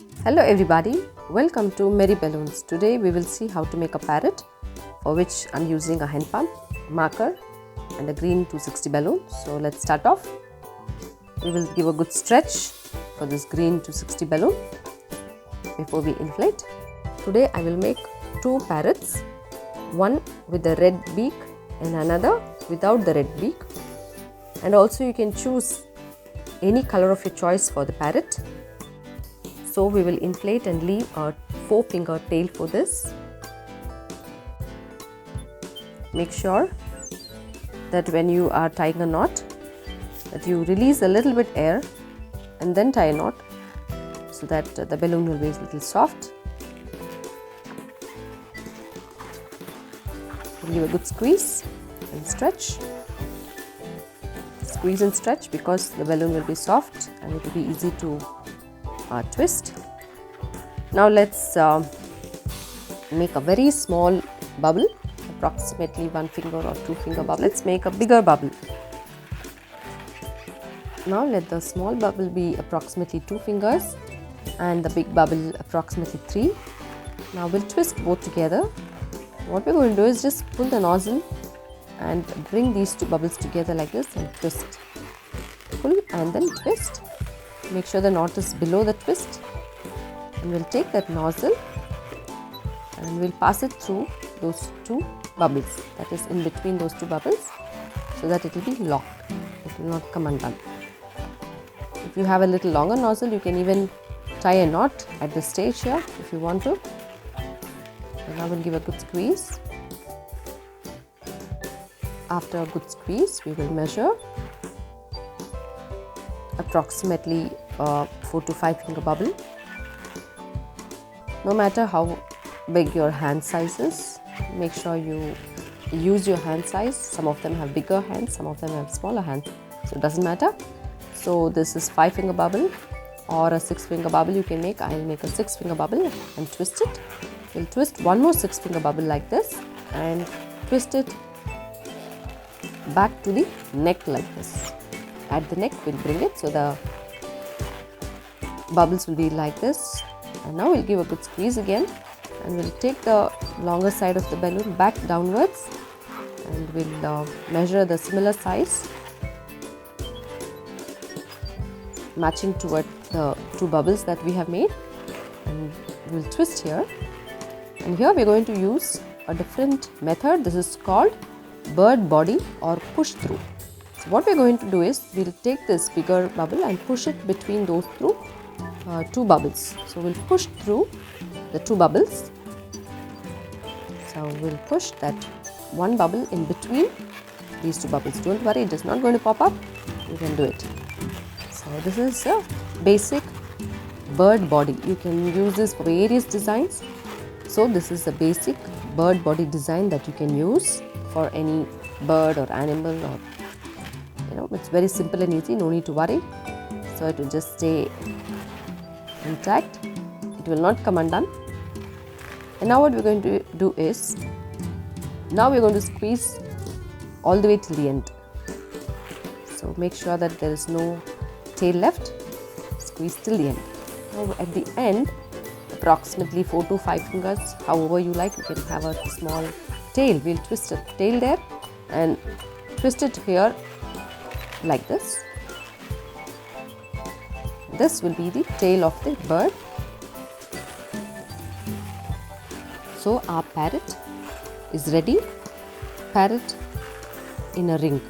Hello everybody, welcome to Merry Balloons. Today we will see how to make a parrot, for which I'm using a hand pump, marker and a green 260 balloon. So let's start off. We will give a good stretch for this green 260 balloon before we inflate. Today I will make two parrots, one with the red beak and another without the red beak. And also you can choose any color of your choice for the parrot. So we will inflate and leave a 4-finger tail for this. Make sure that when you are tying a knot, that you release a little bit air and then tie a knot so that the balloon will be a little soft. Give a good squeeze and stretch. Squeeze and stretch because the balloon will be soft and it will be easy to twist. Now let's make a very small bubble, approximately 1 finger or 2-finger bubble. Let's make a bigger bubble. Now let the small bubble be approximately 2 fingers and the big bubble approximately 3. Now we'll twist both together. What we're going to do is just pull the nozzle and bring these two bubbles together like this and twist. Pull and then twist. Make sure the knot is below the twist, and we'll take that nozzle and we'll pass it through those two bubbles, that is in between those two bubbles, so that it will be locked. It will not come undone. If you have a little longer nozzle, you can even tie a knot at this stage here if you want to. And now we'll give a good squeeze. After a good squeeze, we will measure approximately 4 to 5 finger bubble. No matter how big your hand size is, make sure you use your hand size. Some of them have bigger hands, some of them have smaller hands, so it doesn't matter. So this is 5-finger bubble or a 6-finger bubble you can make. I'll make a 6-finger bubble and twist it. We'll twist one more 6-finger bubble like this and twist it back to the neck like this. At the neck we'll bring it so the bubbles will be like this. And now we'll give a good squeeze again and we'll take the longer side of the balloon back downwards and we'll measure the similar size matching toward the two bubbles that we have made, and we'll twist here. And here we're going to use a different method. This is called bird body or push through. So what we're going to do is we'll take this bigger bubble and push it between those two bubbles. So we'll push through the two bubbles. So we'll push that one bubble in between these two bubbles. Don't worry, it is not going to pop up. You can do it. So this is a basic bird body. You can use this for various designs. So this is a basic bird body design that you can use for any bird or animal, or it's very simple and easy, no need to worry. So it will just stay intact, it will not come undone. And now what we're going to do is, now we're going to squeeze all the way till the end. So make sure that there is no tail left, squeeze till the end. Now at the end, approximately 4 to 5 fingers, however you like, you can have a small tail. We'll twist a tail there and twist it here like this. This will be the tail of the bird. So our parrot is ready. Parrot in a ring.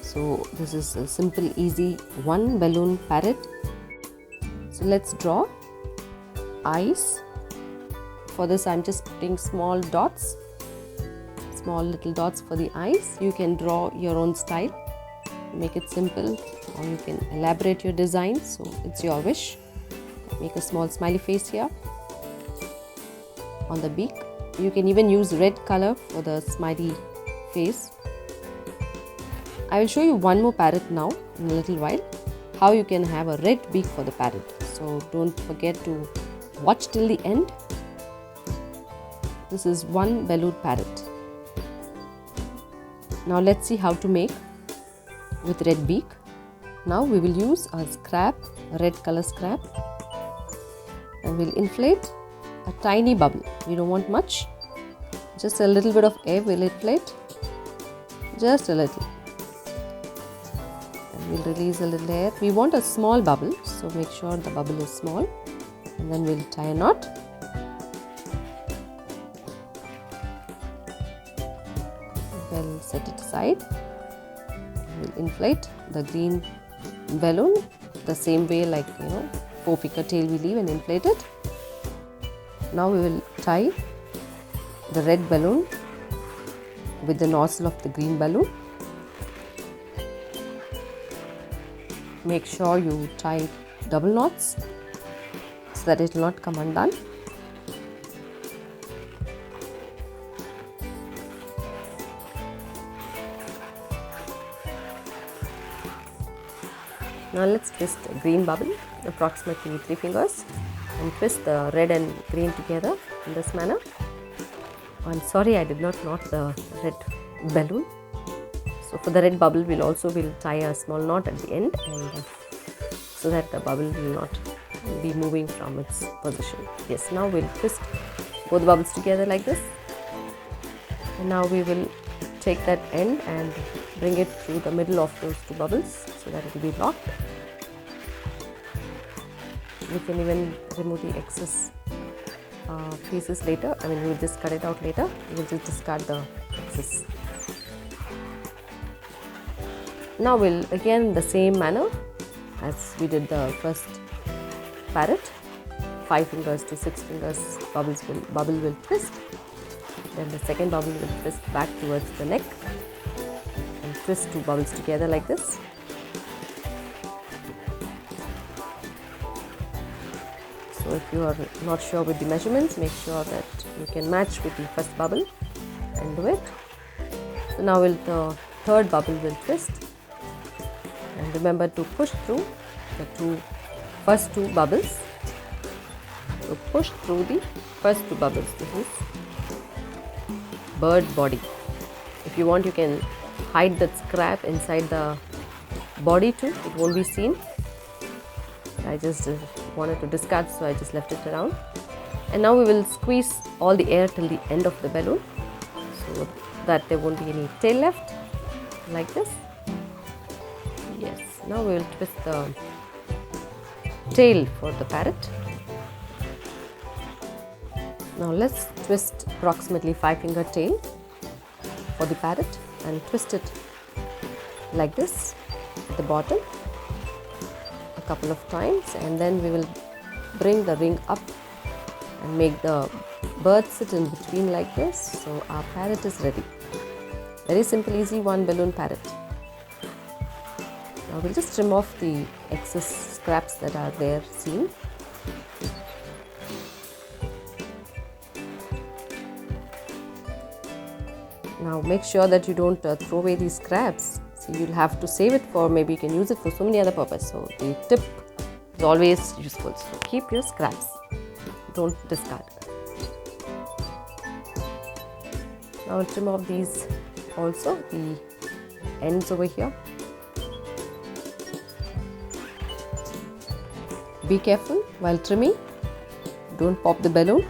So this is a simple, easy one balloon parrot. So let's draw eyes. For this I'm just putting small dots, small little dots for the eyes. You can draw your own style, make it simple, or you can elaborate your design, so it's your wish. Make a small smiley face here on the beak. You can even use red color for the smiley face. I will show you one more parrot now in a little while, how you can have a red beak for the parrot. So don't forget to watch till the end. This is one balloon parrot. Now let's see how to make with red beak. Now we will use a scrap, a red color scrap. and we'll inflate a tiny bubble. We don't want much, just a little bit of air will inflate, just a little, and we'll release a little air. We want a small bubble, so make sure the bubble is small, and then we'll tie a knot. We'll set it aside. We'll inflate the green balloon the same way, like 4-finger tail we leave and inflate it. Now we will tie the red balloon with the nozzle of the green balloon. Make sure you tie double knots so that it will not come undone. Now let's twist the green bubble, approximately 3 fingers, and twist the red and green together in this manner. I'm sorry, I did not knot the red balloon. So for the red bubble, we'll tie a small knot at the end, and so that the bubble will not be moving from its position. Yes, now we'll twist both bubbles together like this, and now we will take that end and bring it through the middle of those 2 bubbles so that it will be locked. We can even remove the excess pieces later. We'll just cut it out later. We'll just discard the excess. Now we'll again the same manner as we did the first parrot. 5 fingers to 6 fingers bubble will twist. Then the second bubble will twist back towards the neck and twist 2 bubbles together like this. So if you are not sure with the measurements, make sure that you can match with the first bubble and do it. So now the third bubble will twist, and remember to push through the first two bubbles. So push through the first 2 bubbles. This is bird body. If you want, you can hide that scrap inside the body too. It won't be seen. I just wanted to discard, so I just left it around. And now we will squeeze all the air till the end of the balloon so that there won't be any tail left, like this. Yes, now we will twist the tail for the parrot. Now let's twist approximately 5-finger tail for the parrot and twist it like this at the bottom a couple of times, and then we will bring the ring up and make the bird sit in between like this. So our parrot is ready. Very simple, easy 1 balloon parrot. Now we'll just trim off the excess scraps that are there seen. Now make sure that you don't throw away these scraps. So you'll have to save it for, maybe you can use it for so many other purposes. So the tip is always useful. So keep your scraps. Don't discard. Now I'll trim off these also, the ends over here. Be careful while trimming. Don't pop the balloon.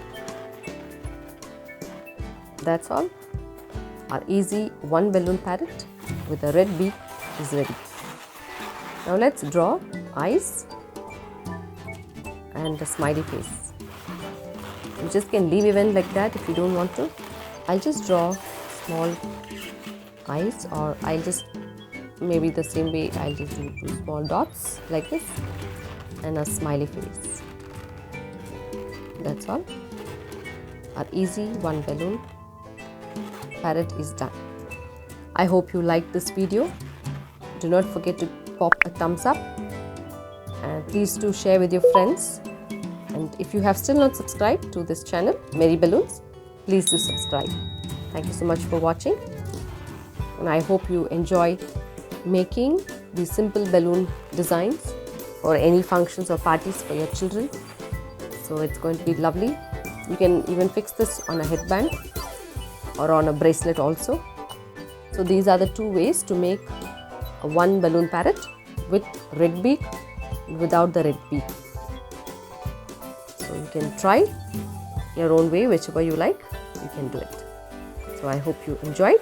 That's all. Our easy 1 balloon parrot with a red beak is ready. Now let's draw eyes and a smiley face. You just can leave even like that if you don't want to. I'll just draw small eyes, or I'll just, maybe the same way, I'll just do 2 small dots like this and a smiley face. That's all. Our easy 1 balloon parrot is done. I hope you liked this video. Do not forget to pop a thumbs up, and please do share with your friends. And if you have still not subscribed to this channel, Merry Balloons, please do subscribe. Thank you so much for watching, and I hope you enjoy making these simple balloon designs for any functions or parties for your children. So it's going to be lovely. You can even fix this on a headband or on a bracelet also. So these are the 2 ways to make a 1 balloon parrot with red beak and without the red beak. So you can try your own way, whichever you like, you can do it. So I hope you enjoyed.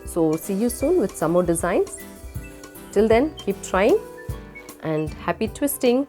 So see you soon with some more designs. Till then, keep trying and happy twisting.